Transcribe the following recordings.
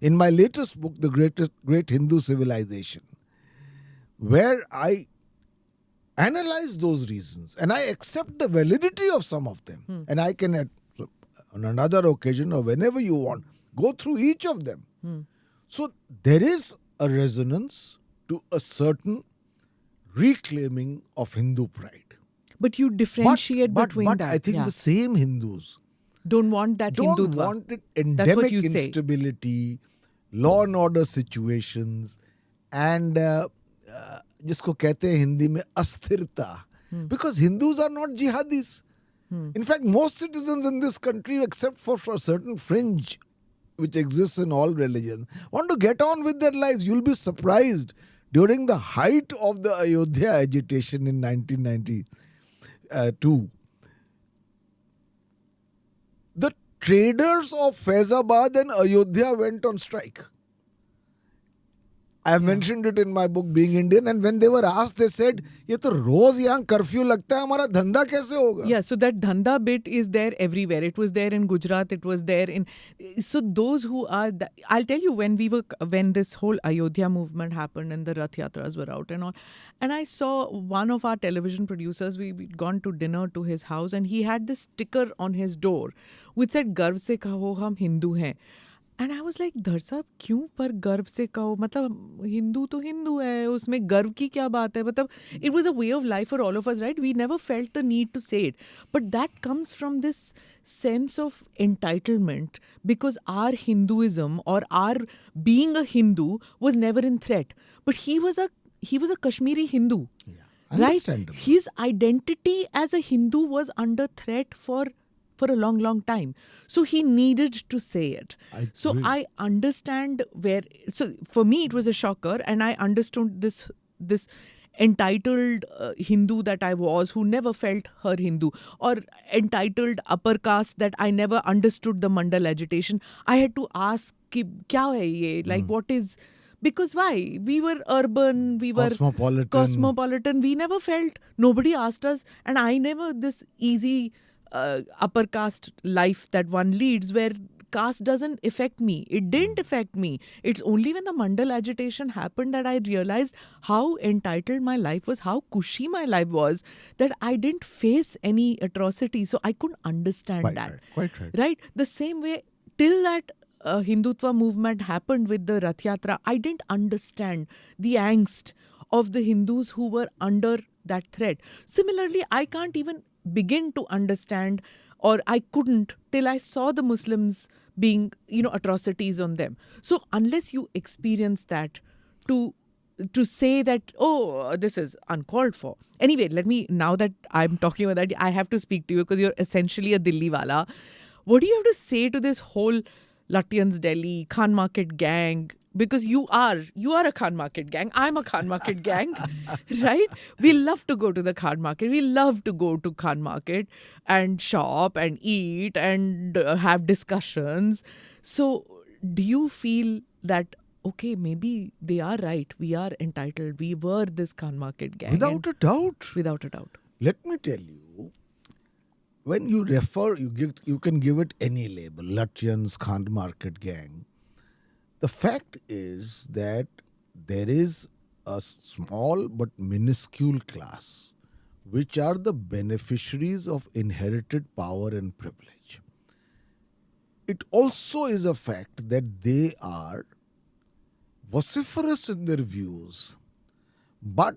in my latest book, The Great Hindu Civilization, where I analyze those reasons and I accept the validity of some of them. And I can, on another occasion or whenever you want, go through each of them. So there is a resonance to a certain reclaiming of Hindu pride. But you differentiate between but that. I think the same Hindus don't want that don't Hindutva. want it That's endemic what you say. instability, law and order situations, and जिसको कहते हैं हिंदी में अस्थिरता. Because Hindus are not jihadis. In fact, most citizens in this country, except for a certain fringe which exists in all religions, want to get on with their lives. You'll be surprised. During the height of the Ayodhya agitation in 1992, the traders of Faizabad and Ayodhya went on strike. I have mentioned it in my book, Being Indian, and when they were asked, they said, ये तो रोज यहाँ curfew लगता है, हमारा धंधा कैसे होगा? Yeah, so that dhanda bit is there everywhere. It was there in Gujarat. It was there in. So those who are, I'll tell you, when this whole Ayodhya movement happened and the Rath Yatras were out and all, and I saw one of our television producers. We'd gone to dinner to his house, and he had this sticker on his door which said, "गर्व से कहो हम हिंदू हैं." And I was like, धर साहब क्यों पर गर्व से कहो, मतलब हिंदू तो हिंदू है, उसमें गर्व की क्या बात है, मतलब it was a way of life for all of us, right? We never felt the need to say it, but that comes from this sense of entitlement, because our Hinduism or our being a Hindu was never in threat. But he was a Kashmiri Hindu, right? His identity as a Hindu was under threat for a long, long time. So he needed to say it. So I understand so for me it was a shocker, and I understood this entitled Hindu that I was, who never felt her Hindu, or entitled upper caste that I never understood the Mandal agitation. I had to ask, kya hai ye? Like, what is... Because why? We were urban, we were cosmopolitan. We never felt, nobody asked us, and I never this easy... upper caste life that one leads, where caste doesn't affect me. It didn't affect me. It's only when the Mandal agitation happened that I realized how entitled my life was, how cushy my life was, that I didn't face any atrocity. So I couldn't understand that. Quite right. Right? The same way, till that Hindutva movement happened with the Rath Yatra, I didn't understand the angst of the Hindus who were under that threat. Similarly, I can't even begin to understand, or I couldn't till I saw the Muslims being, atrocities on them. So unless you experience that, to say that, oh, this is uncalled for. Anyway, now that I'm talking about that, I have to speak to you because you're essentially a Delhi wala. What do you have to say to this whole Lutyens Delhi, Khan Market gang? Because you are a Khan Market gang. I'm a Khan Market gang, right? We love to go to the Khan Market. We love to go to Khan Market and shop and eat and have discussions. So do you feel that, okay, maybe they are right. We are entitled. We were this Khan Market gang. Without a doubt. Without a doubt. Let me tell you, when you refer, you can give it any label, Lutyens, Khan Market gang. The fact is that there is a small but minuscule class which are the beneficiaries of inherited power and privilege. It also is a fact that they are vociferous in their views, but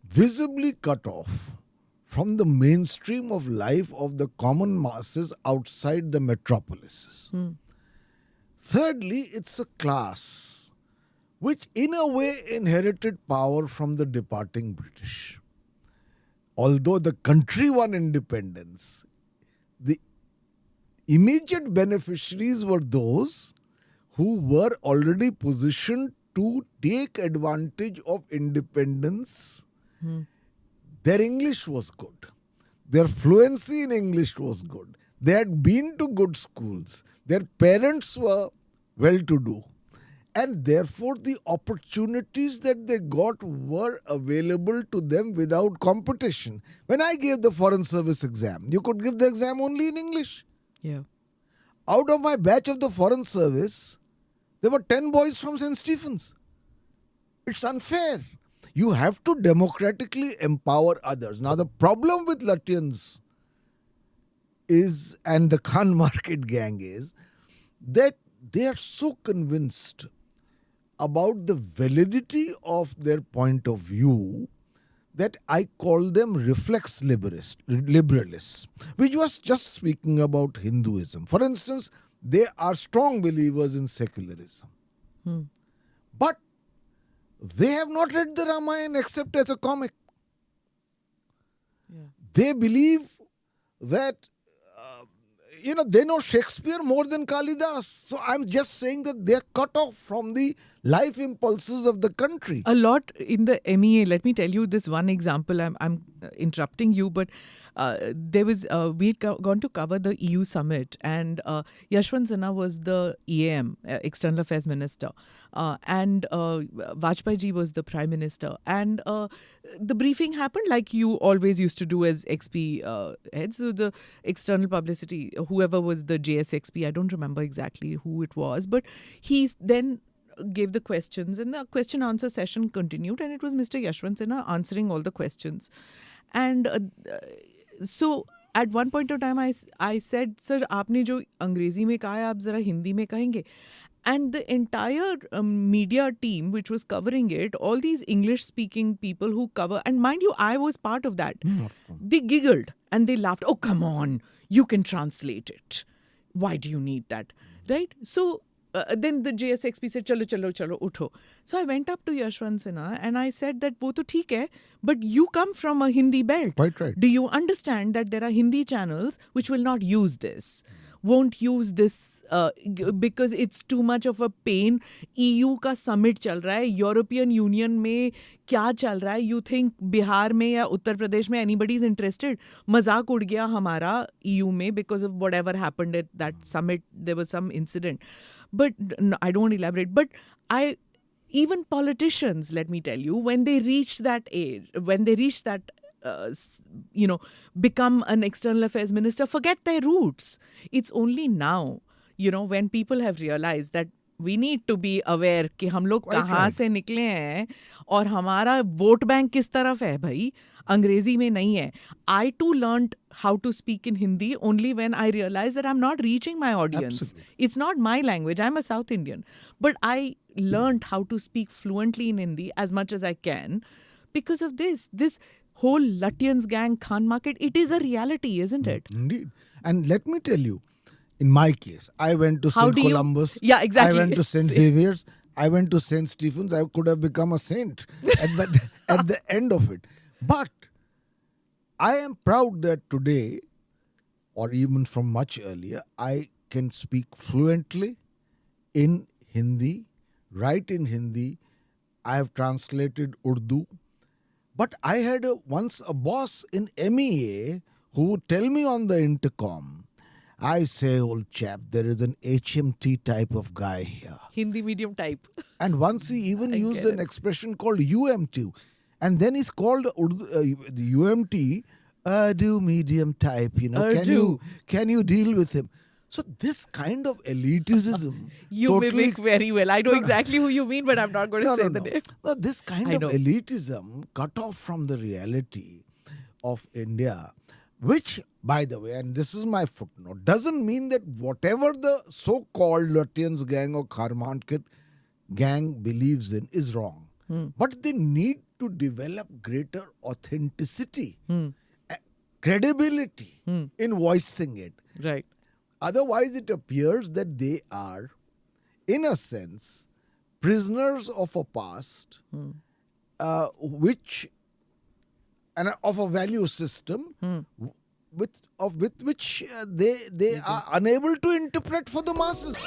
visibly cut off from the mainstream of life of the common masses outside the metropolises. Thirdly, it's a class which in a way inherited power from the departing British. Although the country won independence, the immediate beneficiaries were those who were already positioned to take advantage of independence. Their English was good. Their fluency in English was good. They had been to good schools. Their parents were well-to-do. And therefore, the opportunities that they got were available to them without competition. When I gave the Foreign Service exam, you could give the exam only in English. Yeah. Out of my batch of the Foreign Service, There were 10 boys from St. Stephen's. It's unfair. You have to democratically empower others. Now, the problem with Lutyens is, and the Khan Market gang is, that they are so convinced about the validity of their point of view that I call them reflex liberalists, which was just speaking about Hinduism. For instance, they are strong believers in secularism. But they have not read the Ramayana except as a comic. Yeah. They believe that, they know Shakespeare more than Kalidas. So I'm just saying that they're cut off from the life impulses of the country. A lot in the MEA. Let me tell you this one example. I'm interrupting you, but there was we'd gone to cover the EU summit, and Yashwant Sinha was the EAM, External Affairs Minister, and Vajpayee ji was the Prime Minister, and the briefing happened like you always used to do as XP heads. So the external publicity, whoever was the JSXP, I don't remember exactly who it was, but he then gave the questions, and the question answer session continued, and it was Mr. Yashwant Sinha answering all the questions. And so at one point of time I said, sir, आपने जो अंग्रेजी में कहा है आप जरा हिंदी में कहेंगे. And the entire media team which was covering it, all these English speaking people who cover, and mind you, I was part of that. They giggled and they laughed. Oh, come on, you can translate it. Why do you need that? Right? So then the JSXP said, chalo, utho. So I went up to Yashwant Sinha and I said that, wo to theek hai, but you come from a Hindi belt. Quite right. Do you understand that there are Hindi channels which will not use this? Won't use this because it's too much of a pain. EU का summit चल रहा है, European Union में क्या चल रहा है? You think Bihar में या उत्तर प्रदेश में anybody is interested? मजाक उड़ गया हमारा EU में because of whatever happened at that summit. There was some incident. But no, I don't want to elaborate. But even politicians, let me tell you, when they reach that age, when they reach that become an external affairs minister, forget their roots. It's only now, when people have realized that we need to be aware कि हम लोग कहाँ से निकले हैं और हमारा vote bank किस तरफ है भाई, अंग्रेजी में नहीं है. I too learned how to speak in Hindi only when I realized that I'm not reaching my audience. Absolutely. It's not my language. I'm a South Indian. But I learned how to speak fluently in Hindi as much as I can because of this. This whole Lutyens gang, Khan Market, it is a reality, isn't it? Indeed. And let me tell you, in my case, I went to St. Columbus. Yeah, exactly. I went to St. Xavier's. I went to St. Stephen's. I could have become a saint at the end of it. But I am proud that today, or even from much earlier, I can speak fluently in Hindi, write in Hindi. I have translated Urdu. But I had once a boss in MEA who would tell me on the intercom, I say, old chap, there is an HMT type of guy here. Hindi medium type. And once he even used an expression called UMT. And then he's called the UMT, Urdu medium type. Can you deal with him? So this kind of elitism... You mimic very well. I know exactly who you mean, but I'm not going to say the name. No, this kind of elitism cut off from the reality of India, which, by the way, and this is my footnote, doesn't mean that whatever the so-called Lutyens gang or Karmantkit gang believes in is wrong. But they need to develop greater authenticity, credibility in voicing it. Right. Otherwise, it appears that they are, in a sense, prisoners of a past, which and of a value system, with which they are unable to interpret for the masses.